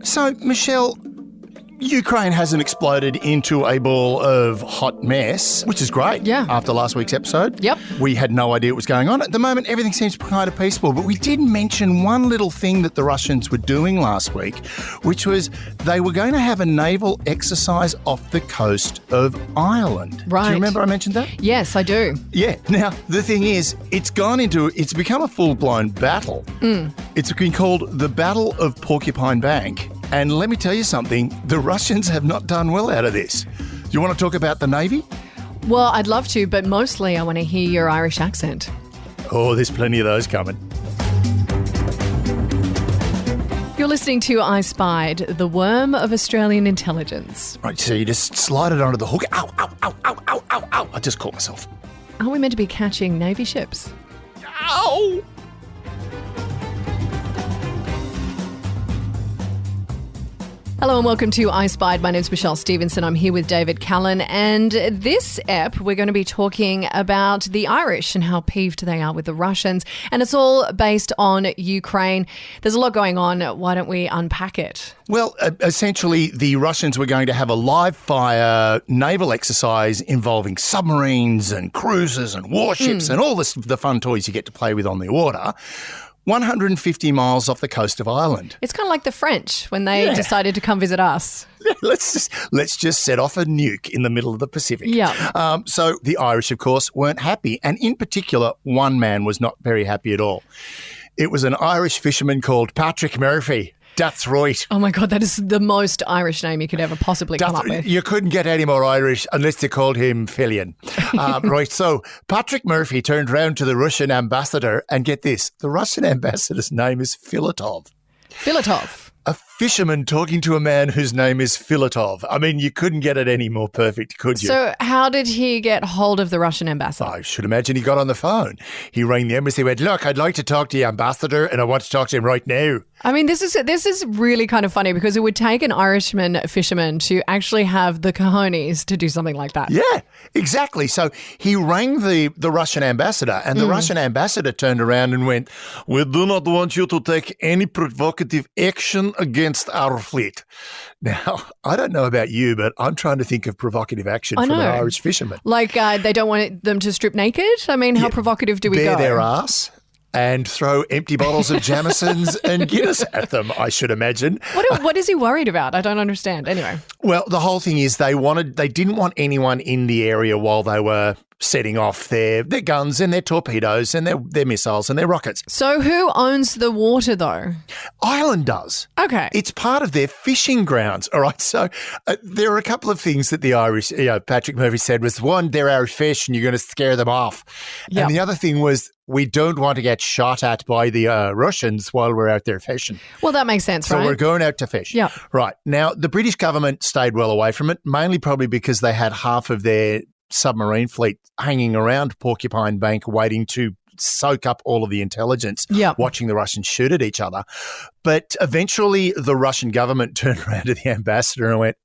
So, Michelle, Ukraine hasn't exploded into a ball of hot mess, which is great. Yeah. After last week's episode. Yep. We had no idea what was going on. At the moment, everything seems kind of peaceful, but we did mention one little thing that the Russians were doing last week, which was they were going to have a naval exercise off the coast of Ireland. Right. Do you remember I mentioned that? Yes, I do. Yeah. Now, the thing is, it's become a full-blown battle. It's been called the Battle of Porcupine Bank. And let me tell you something, the Russians have not done well out of this. Do you want to talk about the Navy? Well, I'd love to, but mostly I want to hear your Irish accent. Oh, there's plenty of those coming. You're listening to I Spied, the worm of Australian intelligence. Right, so you just slide it onto the hook. Ow, ow, ow, ow, ow, ow, ow. I just caught myself. Aren't we meant to be catching Navy ships? Ow! Hello and welcome to I Spied. My name's Michelle Stevenson. I'm here with David Callan, and this ep we're going to be talking about the Irish and how peeved they are with the Russians, and it's all based on Ukraine. There's a lot going on. Why don't we unpack it? Well, essentially, the Russians were going to have a live-fire naval exercise involving submarines and cruisers and warships and all the fun toys you get to play with on the water. 150 miles off the coast of Ireland. It's kind of like the French when they decided to come visit us. Let's just set off a nuke in the middle of the Pacific. Yeah. So the Irish, of course, weren't happy. And in particular, one man was not very happy at all. It was an Irish fisherman called Patrick Murphy. That's right. Oh my God, that is the most Irish name you could ever possibly come up with. You couldn't get any more Irish unless they called him Fillion. Right, so Patrick Murphy turned round to the Russian ambassador, and get this, the Russian ambassador's name is Filatov. Filatov. A fisherman talking to a man whose name is Filatov. I mean, you couldn't get it any more perfect, could you? So how did he get hold of the Russian ambassador? I should imagine he got on the phone. He rang the embassy, went, look, I'd like to talk to the ambassador and I want to talk to him right now. I mean, this is really kind of funny because it would take an Irishman fisherman to actually have the cojones to do something like that. Yeah, exactly. So he rang the Russian ambassador, and the Russian ambassador turned around and went, we do not want you to take any provocative action against our fleet. Now, I don't know about you, but I'm trying to think of provocative action from an Irish fisherman. Like they don't want them to strip naked? I mean, how provocative do we go? Bare their ass and throw empty bottles of Jamesons and Guinness at them, I should imagine. What is he worried about? I don't understand. Anyway. Well, the whole thing is they didn't want anyone in the area while they were setting off their guns and their torpedoes and their missiles and their rockets. So who owns the water, though? Ireland does. Okay. It's part of their fishing grounds. All right. So there are a couple of things that the Irish, Patrick Murphy said was, one, they're our fish and you're going to scare them off. Yep. And the other thing was, we don't want to get shot at by the Russians while we're out there fishing. Well, that makes sense, right? So we're going out to fish. Yeah. Right. Now, the British government stayed well away from it, mainly probably because they had half of their submarine fleet hanging around Porcupine Bank waiting to soak up all of the intelligence, watching the Russians shoot at each other. But eventually the Russian government turned around to the ambassador and went,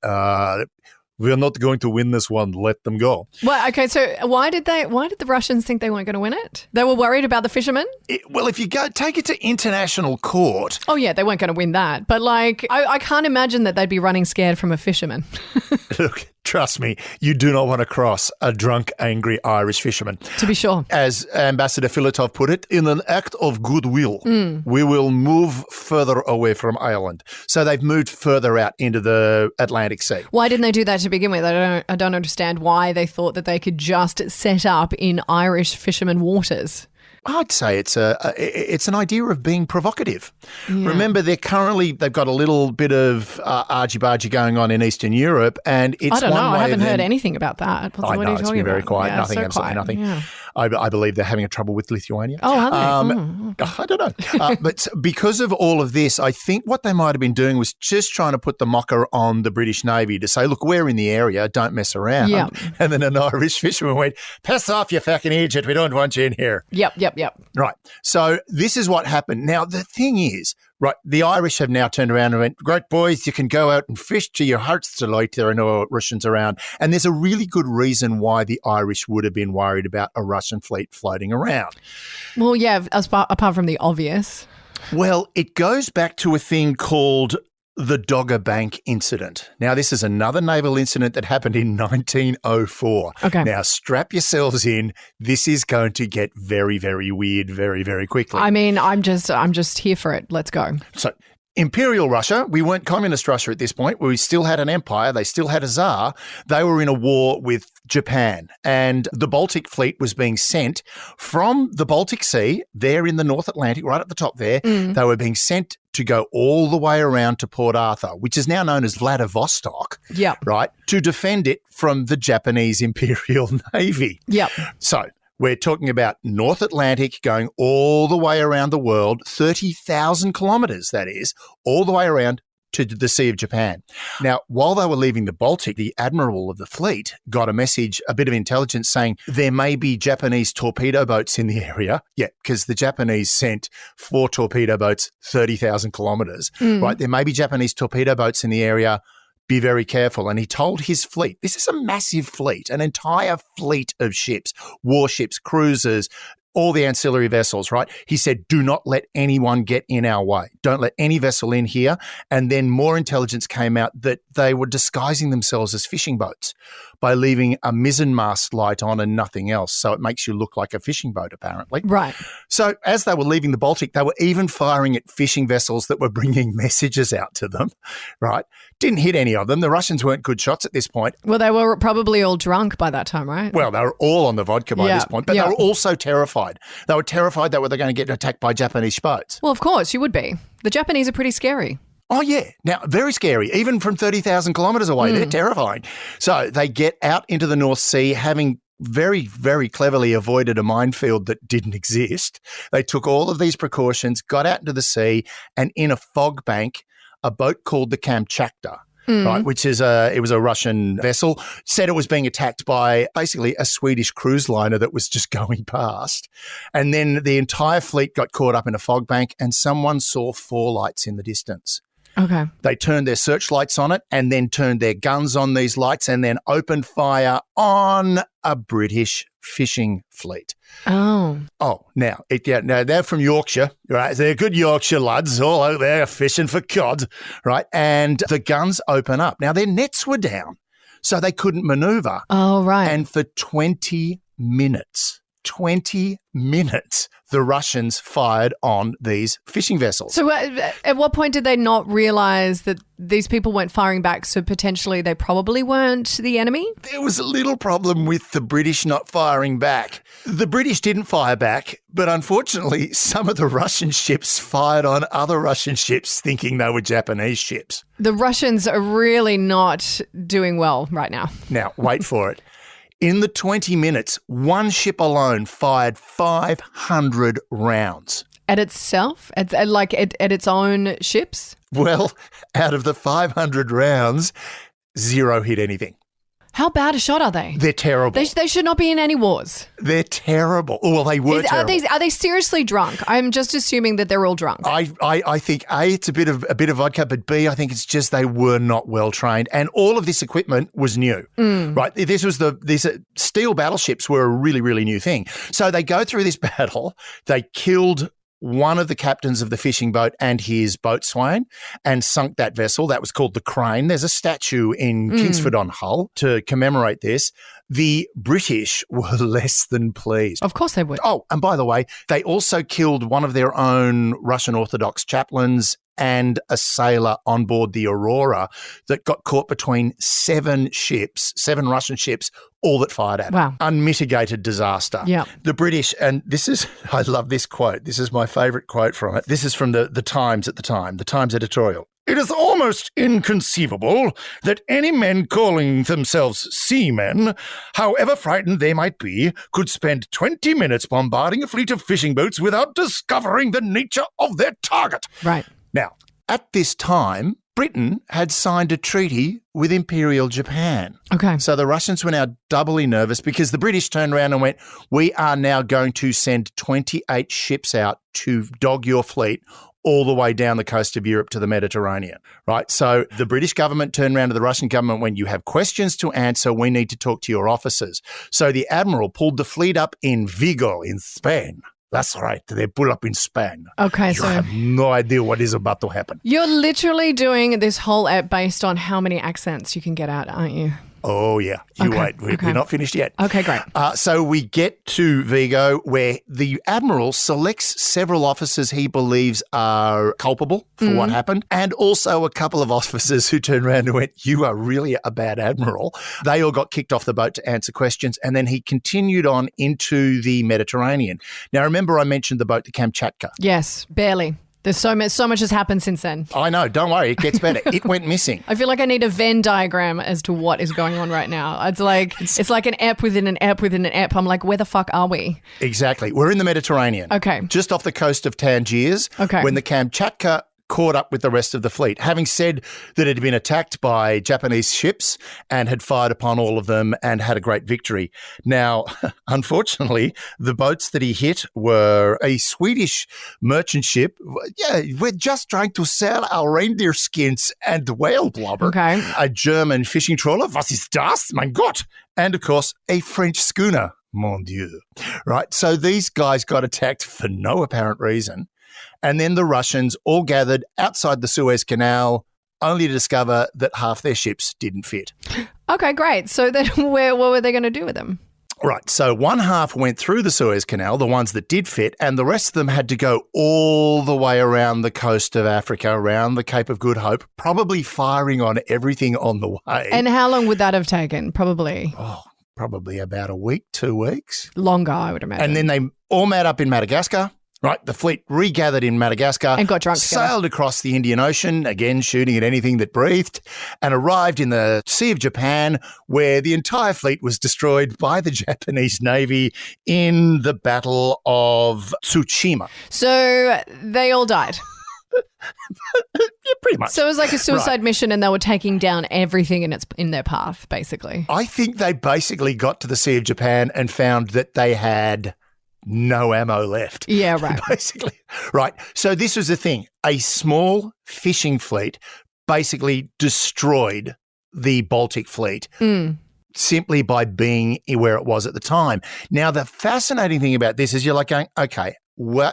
we're not going to win this one. Let them go. Well, okay, so why did the Russians think they weren't going to win it? They were worried about the fishermen? Well, if you take it to international court. Oh, yeah, they weren't going to win that. But, I can't imagine that they'd be running scared from a fisherman. Look, trust me, you do not want to cross a drunk, angry Irish fisherman. To be sure. As Ambassador Filatov put it, in an act of goodwill, we will move further away from Ireland. So they've moved further out into the Atlantic Sea. Why didn't they do that to begin with? I don't understand why they thought that they could just set up in Irish fishermen waters. I'd say it's an idea of being provocative. Yeah. Remember, they've got a little bit of argy-bargy going on in Eastern Europe, and it's I don't know. one way I haven't of them, heard anything about that. What are you it's talking been very about? quiet. Yeah, nothing, so absolutely quiet. nothing. Yeah. I believe they're having trouble with Lithuania. Oh, are they? I don't know. But because of all of this, I think what they might have been doing was just trying to put the mocker on the British Navy to say, look, we're in the area, don't mess around. Yeah. And then an Irish fisherman went, piss off, you fucking idiot, we don't want you in here. Yep. Right. So this is what happened. Now, the thing is, right, the Irish have now turned around and went, great boys, you can go out and fish to your heart's delight. There are no Russians around. And there's a really good reason why the Irish would have been worried about a Russian fleet floating around. Well, yeah, apart from the obvious. Well, it goes back to a thing called The Dogger Bank incident. Now, this is another naval incident that happened in 1904. Okay. Now, strap yourselves in. This is going to get very, very weird very, very quickly. I mean, I'm just here for it. Let's go. So, Imperial Russia, we weren't communist Russia at this point. We still had an empire. They still had a czar. They were in a war with Japan, and the Baltic fleet was being sent from the Baltic Sea, there in the North Atlantic, right at the top there. They were being sent to go all the way around to Port Arthur, which is now known as Vladivostok, right, to defend it from the Japanese Imperial Navy. So we're talking about North Atlantic going all the way around the world, 30,000 kilometres, that is, all the way around to the Sea of Japan. Now, while they were leaving the Baltic, the admiral of the fleet got a message, a bit of intelligence saying there may be Japanese torpedo boats in the area. Yeah, because the Japanese sent 4 torpedo boats 30,000 kilometres, right? There may be Japanese torpedo boats in the area. Be very careful. And he told his fleet, this is a massive fleet, an entire fleet of ships, warships, cruisers, all the ancillary vessels, right? He said, do not let anyone get in our way. Don't let any vessel in here. And then more intelligence came out that they were disguising themselves as fishing boats by leaving a mizzenmast light on and nothing else. So it makes you look like a fishing boat, apparently. Right. So as they were leaving the Baltic, they were even firing at fishing vessels that were bringing messages out to them, right? Didn't hit any of them. The Russians weren't good shots at this point. Well, they were probably all drunk by that time, right? Well, they were all on the vodka by this point, but they were also terrified. They were terrified that they were going to get attacked by Japanese boats. Well, of course, you would be. The Japanese are pretty scary. Oh, yeah. Now, very scary. Even from 30,000 kilometres away, they're terrifying. So they get out into the North Sea, having very, very cleverly avoided a minefield that didn't exist. They took all of these precautions, got out into the sea, and in a fog bank, a boat called the Kamchatka, right, which is it was a Russian vessel, said it was being attacked by basically a Swedish cruise liner that was just going past. And then the entire fleet got caught up in a fog bank, and someone saw 4 lights in the distance. Okay. They turned their searchlights on it and then turned their guns on these lights and then opened fire on a British fishing fleet. Oh, now they're from Yorkshire, right? They're good Yorkshire lads all out there fishing for cod, right? And the guns open up. Now their nets were down, so they couldn't maneuver. Oh, right. And for 20 minutes, the Russians fired on these fishing vessels. So at what point did they not realise that these people weren't firing back, so potentially they probably weren't the enemy? There was a little problem with the British not firing back. The British didn't fire back, but unfortunately some of the Russian ships fired on other Russian ships thinking they were Japanese ships. The Russians are really not doing well right now. Now, wait for it. In the 20 minutes, one ship alone fired 500 rounds. At itself? At its own ships? Well, out of the 500 rounds, 0 hit anything. How bad a shot are they? They're terrible. They should not be in any wars. They're terrible. Oh, well, they were terrible. Are they seriously drunk? I'm just assuming that they're all drunk. I think A, it's a bit of vodka, but B, I think it's just they were not well trained, and all of this equipment was new. Right? These steel battleships were a really, really new thing. So they go through this battle. They killed one of the captains of the fishing boat and his boatswain and sunk that vessel. That was called the Crane. There's a statue in Kingsford on Hull to commemorate this. The British were less than pleased. Of course they would. Oh, and by the way, they also killed one of their own Russian Orthodox chaplains and a sailor on board the Aurora that got caught between 7 Russian ships, all that fired at it. Wow. Unmitigated disaster. Yeah. The British, and I love this quote. This is my favourite quote from it. This is from the Times at the time, the Times editorial. It is almost inconceivable that any men calling themselves seamen, however frightened they might be, could spend 20 minutes bombarding a fleet of fishing boats without discovering the nature of their target. Right. Now, at this time, Britain had signed a treaty with Imperial Japan. Okay. So the Russians were now doubly nervous because the British turned around and went, we are now going to send 28 ships out to dog your fleet all the way down the coast of Europe to the Mediterranean, right? So the British government turned around to the Russian government when you have questions to answer, we need to talk to your officers. So the admiral pulled the fleet up in Vigo in Spain. That's right. They pull up in Spain. Okay, you so have no idea what is about to happen. you're literally doing this whole app based on how many accents you can get out, aren't you? Oh, yeah. Wait. We're not finished yet. Okay, great. So we get to Vigo where the Admiral selects several officers he believes are culpable for what happened, and also a couple of officers who turned around and went, you are really a bad Admiral. They all got kicked off the boat to answer questions, and then he continued on into the Mediterranean. Now, remember I mentioned the boat, the Kamchatka? Yes, barely. There's so much has happened since then. I know. Don't worry. It gets better. It went missing. I feel like I need a Venn diagram as to what is going on right now. It's like an app within an app within an app. I'm like, where the fuck are we? Exactly. We're in the Mediterranean. Okay. Just off the coast of Tangiers. Okay. When the Kamchatka caught up with the rest of the fleet, having said that it had been attacked by Japanese ships and had fired upon all of them and had a great victory. Now, unfortunately, the boats that he hit were a Swedish merchant ship. Yeah, we're just trying to sell our reindeer skins and whale blubber. Okay. A German fishing trawler. Was ist das? Mein Gott. And, of course, a French schooner. Mon Dieu. Right? So these guys got attacked for no apparent reason. And then the Russians all gathered outside the Suez Canal only to discover that half their ships didn't fit. Okay, great. So then what were they going to do with them? Right. So one half went through the Suez Canal, the ones that did fit, and the rest of them had to go all the way around the coast of Africa, around the Cape of Good Hope, probably firing on everything on the way. And how long would that have taken? Probably about a week, 2 weeks. Longer, I would imagine. And then they all met up in Madagascar. Right, the fleet regathered in Madagascar and got drunk together. Sailed across the Indian Ocean, again shooting at anything that breathed, and arrived in the Sea of Japan, where the entire fleet was destroyed by the Japanese Navy in the Battle of Tsushima. So they all died. Yeah, pretty much. So it was like a suicide mission, and they were taking down everything in their path, basically. I think they basically got to the Sea of Japan and found that they had no ammo left. Yeah, right. Basically. Right. So this was the thing. A small fishing fleet basically destroyed the Baltic fleet simply by being where it was at the time. Now, the fascinating thing about this is you're like going, okay,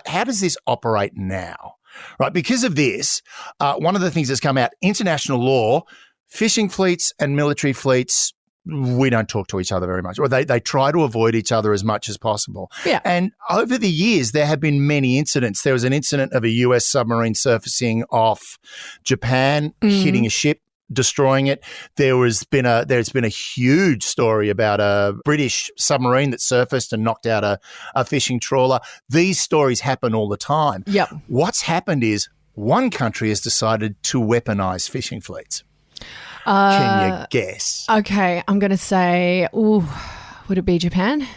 how does this operate now? Right. Because of this, one of the things that's come out, international law, fishing fleets and military fleets, we don't talk to each other very much, or they try to avoid each other as much as possible. Yeah. And over the years, there have been many incidents. There was an incident of a US submarine surfacing off Japan, hitting a ship, destroying it. There's been a huge story about a British submarine that surfaced and knocked out a fishing trawler. These stories happen all the time. Yep. What's happened is one country has decided to weaponize fishing fleets. Can you guess? Okay, I'm going to say, would it be Japan?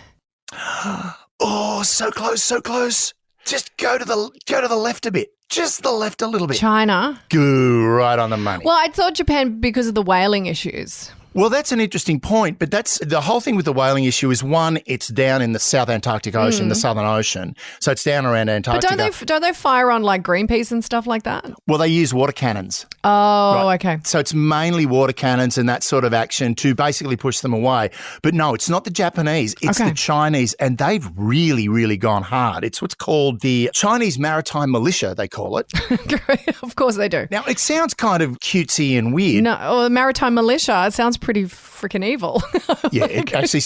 Oh, so close, so close. Just go to the left a bit. Just the left a little bit. China? Go right on the money. Well, I thought Japan because of the whaling issues. Well, that's an interesting point, but that's the whole thing with the whaling issue is one, it's down in the South Antarctic Ocean, the Southern Ocean. So it's down around Antarctica. But don't they fire on like Greenpeace and stuff like that? Well, they use water cannons. Oh, right? Okay. So it's mainly water cannons and that sort of action to basically push them away. But no, it's not the Japanese, it's the Chinese, and they've really, really gone hard. It's what's called the Chinese Maritime Militia, they call it. Of course they do. Now, it sounds kind of cutesy and weird. No, or Maritime Militia, it sounds pretty freaking evil. Yeah, it actually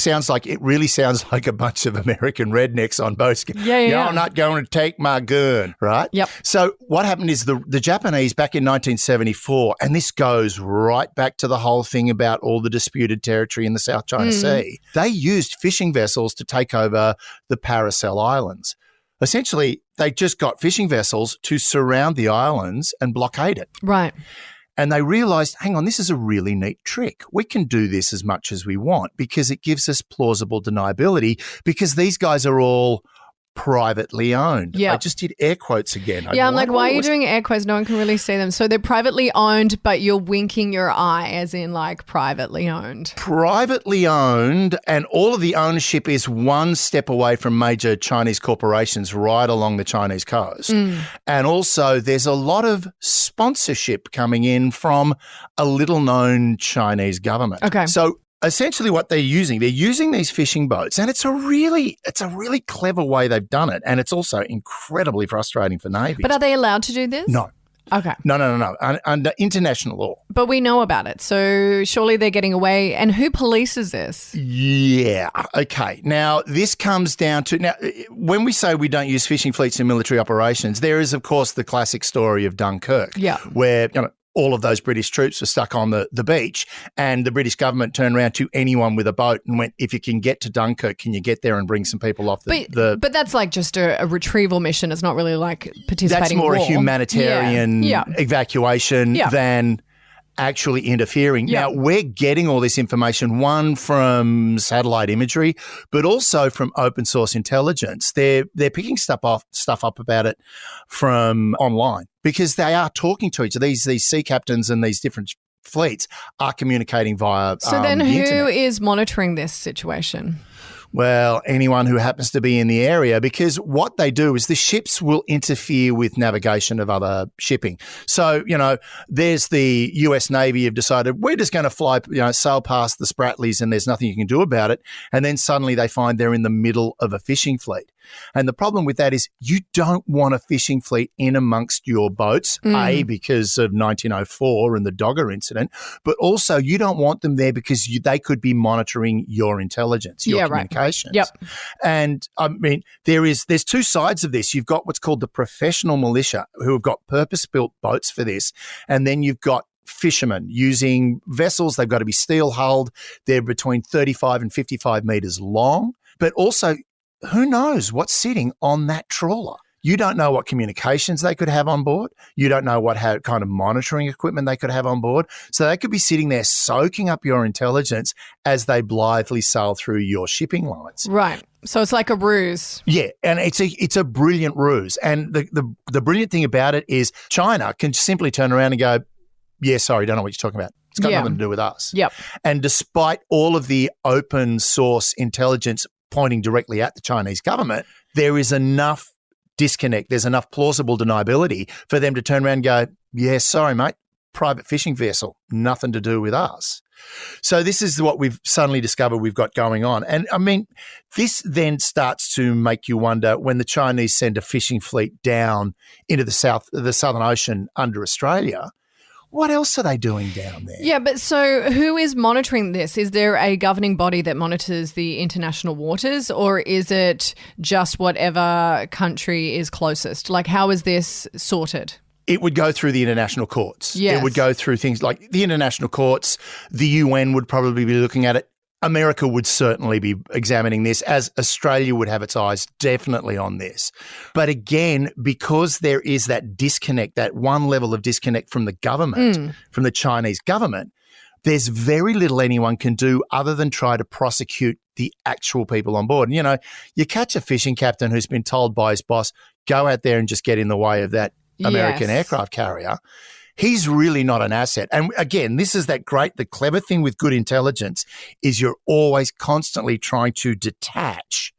really sounds like a bunch of American rednecks on boats. Yeah. You're not going to take my gun, right? Yep. So what happened is the Japanese back in 1974, and this goes right back to the whole thing about all the disputed territory in the South China Sea, they used fishing vessels to take over the Paracel Islands. Essentially, they just got fishing vessels to surround the islands and blockade it. Right. And they realised, hang on, this is a really neat trick. We can do this as much as we want because it gives us plausible deniability because these guys are all privately owned. Yeah. I just did air quotes again. Yeah, I'm like, why are you doing air quotes? No one can really see them. So they're privately owned, but you're winking your eye as in like privately owned. Privately owned, and all of the ownership is one step away from major Chinese corporations right along the Chinese coast. And also there's a lot of sponsorship coming in from a little-known Chinese government. Okay. So essentially what they're using these fishing boats, and it's a really clever way they've done it, and it's also incredibly frustrating for navies. But are they allowed to do this? No. Okay. No. Under international law. But we know about it, so surely they're getting away. And who polices this? Yeah. Okay. Now, this comes down to when we say we don't use fishing fleets in military operations, there is, of course, the classic story of Dunkirk, where all of those British troops were stuck on the beach, and the British government turned around to anyone with a boat and went, if you can get to Dunkirk, can you get there and bring some people off the But that's like just a retrieval mission. It's not really like participating That's more in war. a humanitarian evacuation than actually interfering. Yeah. Now, we're getting all this information, one from satellite imagery, but also from open source intelligence. They're picking stuff up about it from online because they are talking to each other. These sea captains and these different fleets are communicating via So then the who internet. is monitoring this situation? Well, anyone who happens to be in the area, because what they do is the ships will interfere with navigation of other shipping. So, there's the US Navy have decided we're just going to fly, sail past the Spratlys and there's nothing you can do about it. And then suddenly they find they're in the middle of a fishing fleet. And the problem with that is you don't want a fishing fleet in amongst your boats, A, because of 1904 and the Dogger incident, but also you don't want them there because they could be monitoring your intelligence, your communications. Yep. And I mean, there's two sides of this. You've got what's called the professional militia who have got purpose-built boats for this, and then you've got fishermen using vessels. They've got to be steel-hulled. They're between 35 and 55 metres long, but also who knows what's sitting on that trawler? You don't know what communications they could have on board. You don't know what kind of monitoring equipment they could have on board. So they could be sitting there soaking up your intelligence as they blithely sail through your shipping lines. Right. So it's like a ruse. Yeah, and it's a brilliant ruse. And the brilliant thing about it is China can simply turn around and go, yeah, sorry, don't know what you're talking about. It's got nothing to do with us. Yep. And despite all of the open source intelligence pointing directly at the Chinese government, there is enough disconnect, there's enough plausible deniability for them to turn around and go, yeah, sorry, mate, private fishing vessel, nothing to do with us. So this is what we've suddenly discovered we've got going on. And I mean, this then starts to make you wonder when the Chinese send a fishing fleet down into the Southern Ocean under Australia, what else are they doing down there? Yeah, but so who is monitoring this? Is there a governing body that monitors the international waters, or is it just whatever country is closest? Like, how is this sorted? It would go through the international courts. Yes. It would go through things like the international courts. The UN would probably be looking at it. America would certainly be examining this, as Australia would have its eyes definitely on this. But again, because there is that disconnect, that one level of disconnect from the government, from the Chinese government, there's very little anyone can do other than try to prosecute the actual people on board. And, you catch a fishing captain who's been told by his boss, go out there and just get in the way of that American aircraft carrier. He's really not an asset. And again, this is the clever thing with good intelligence is you're always constantly trying to detach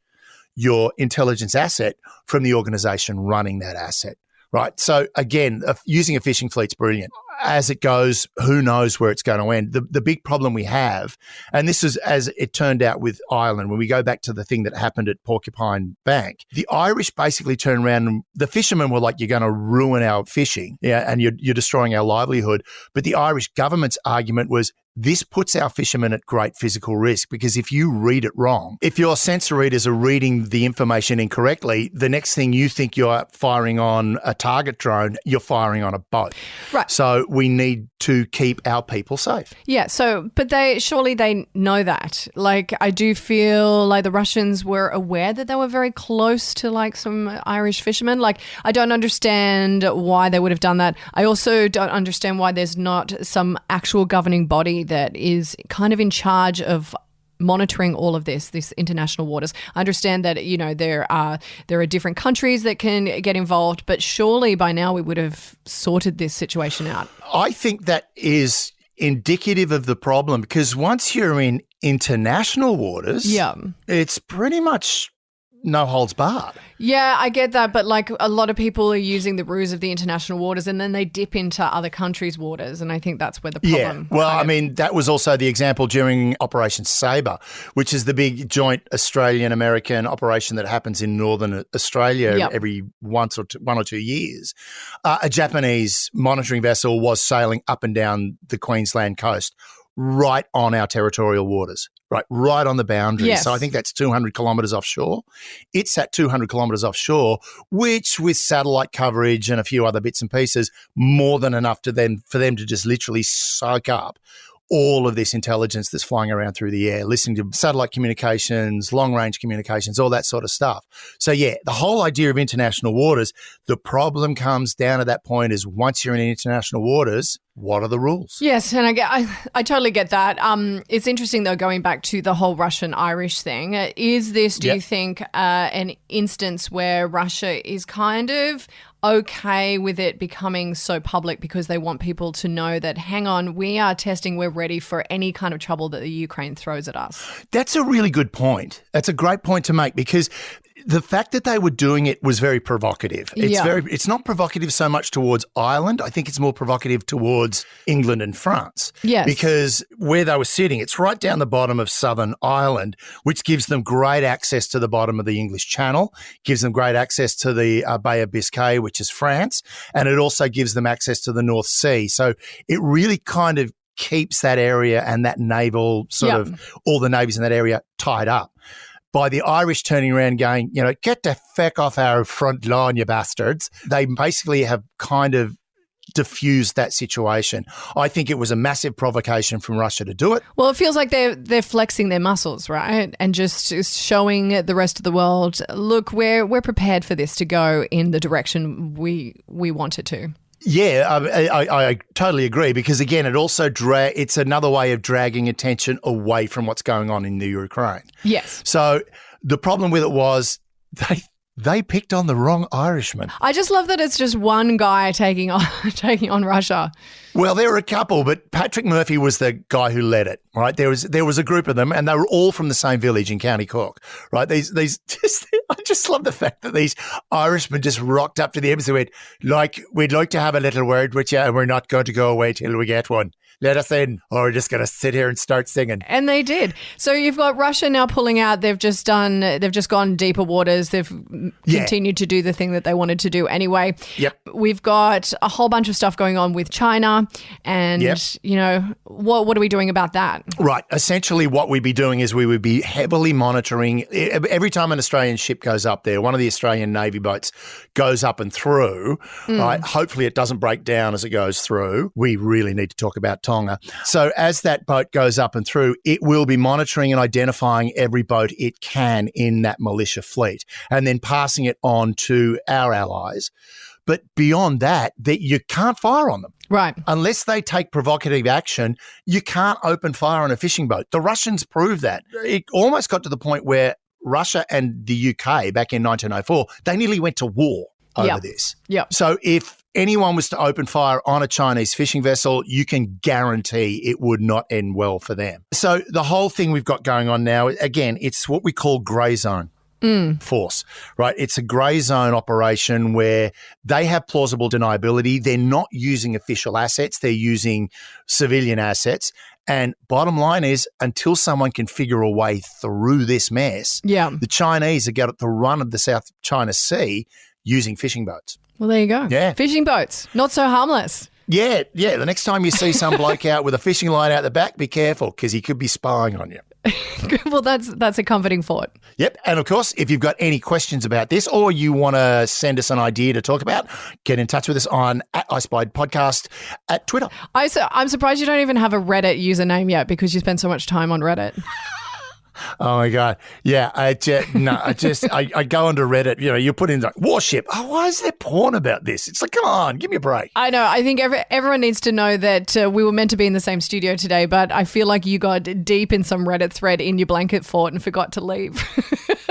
your intelligence asset from the organization running that asset, right? So again, using a fishing fleet's brilliant. As it goes, who knows where it's going to end. The big problem we have, and this is as it turned out with Ireland, when we go back to the thing that happened at Porcupine Bank, the Irish basically turned around and the fishermen were like, you're going to ruin our fishing, and you're destroying our livelihood. But the Irish government's argument was, this puts our fishermen at great physical risk because if you read it wrong, if your sensor readers are reading the information incorrectly, the next thing you think you're firing on a target drone, you're firing on a boat. Right. So we need to keep our people safe. Yeah. So, but they know that. Like, I do feel like the Russians were aware that they were very close to like some Irish fishermen. Like, I don't understand why they would have done that. I also don't understand why there's not some actual governing body that is kind of in charge of monitoring all of this international waters. I understand that, there are different countries that can get involved, but surely by now we would have sorted this situation out. I think that is indicative of the problem because once you're in international waters, it's pretty much no holds barred. Yeah, I get that, but like a lot of people are using the ruse of the international waters and then they dip into other countries' waters, and I think that's where the problem. Yeah, well, I mean, that was also the example during Operation Sabre, which is the big joint Australian-American operation that happens in northern Australia every 1 or 2 years. A Japanese monitoring vessel was sailing up and down the Queensland coast, right on our territorial waters. Right on the boundary. Yes. So I think that's 200 kilometres offshore. It's at 200 kilometres offshore, which with satellite coverage and a few other bits and pieces, more than enough for them to just literally soak up all of this intelligence that's flying around through the air, listening to satellite communications, long-range communications, all that sort of stuff. So, yeah, the whole idea of international waters, the problem comes down to that point is once you're in international waters, what are the rules? Yes, and I totally get that. It's interesting, though, going back to the whole Russian-Irish thing. Is this, do you think, an instance where Russia is kind of okay with it becoming so public because they want people to know that, hang on, we are testing, we're ready for any kind of trouble that the Ukraine throws at us? That's a really good point. That's a great point to make because the fact that they were doing it was very provocative. It's not provocative so much towards Ireland. I think it's more provocative towards England and France. Yes. Because where they were sitting, it's right down the bottom of southern Ireland, which gives them great access to the bottom of the English Channel, gives them great access to the Bay of Biscay, which is France, and it also gives them access to the North Sea. So it really kind of keeps that area and that naval sort of all the navies in that area tied up. By the Irish turning around going, get the feck off our front lawn, you bastards. They basically have kind of diffused that situation. I think it was a massive provocation from Russia to do it. Well, it feels like they're flexing their muscles, right? And just showing the rest of the world, look, we're prepared for this to go in the direction we want it to. Yeah, I totally agree because, again, it also it's another way of dragging attention away from what's going on in the Ukraine. Yes. So the problem with it was they picked on the wrong Irishman. I just love that it's just one guy taking on Russia. Well, there were a couple, but Patrick Murphy was the guy who led it, right? There was a group of them, and they were all from the same village in County Cork, right? I just love the fact that these Irishmen just rocked up to the embassy and went, we'd like to have a little word with you, and we're not going to go away till we get one. Let us in, or we're just going to sit here and start singing. And they did. So you've got Russia now pulling out. They've just gone deeper waters. They've continued to do the thing that they wanted to do anyway. Yep. We've got a whole bunch of stuff going on with China. And, what are we doing about that? Right. Essentially what we'd be doing is we would be heavily monitoring. Every time an Australian ship goes up there, one of the Australian Navy boats goes up and through, right? Hopefully it doesn't break down as it goes through. We really need to talk about Tonga. So as that boat goes up and through, it will be monitoring and identifying every boat it can in that militia fleet and then passing it on to our allies. But beyond that, you can't fire on them. Right. Unless they take provocative action, you can't open fire on a fishing boat. The Russians proved that. It almost got to the point where Russia and the UK back in 1904, they nearly went to war over this. Yep. So if anyone was to open fire on a Chinese fishing vessel, you can guarantee it would not end well for them. So the whole thing we've got going on now, again, it's what we call grey zone. Force, right? It's a grey zone operation where they have plausible deniability. They're not using official assets. They're using civilian assets. And bottom line is, until someone can figure a way through this mess, the Chinese are got the run of the South China Sea using fishing boats. Well, there you go. Yeah. Fishing boats, not so harmless. Yeah. The next time you see some bloke out with a fishing line out the back, be careful because he could be spying on you. Well, that's a comforting thought. Yep. And of course, if you've got any questions about this or you want to send us an idea to talk about, get in touch with us on @iSpied at Twitter. I'm surprised you don't even have a Reddit username yet because you spend so much time on Reddit. Oh my God. Yeah. I go onto Reddit, you put in like warship. Oh, why is there porn about this? It's like, come on, give me a break. I know. I think everyone needs to know that we were meant to be in the same studio today, but I feel like you got deep in some Reddit thread in your blanket fort and forgot to leave.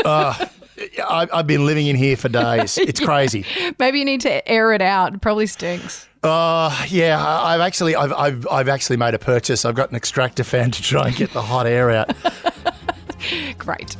I've been living in here for days. It's crazy. Maybe you need to air it out. It probably stinks. Yeah. I've actually made a purchase. I've got an extractor fan to try and get the hot air out. Great.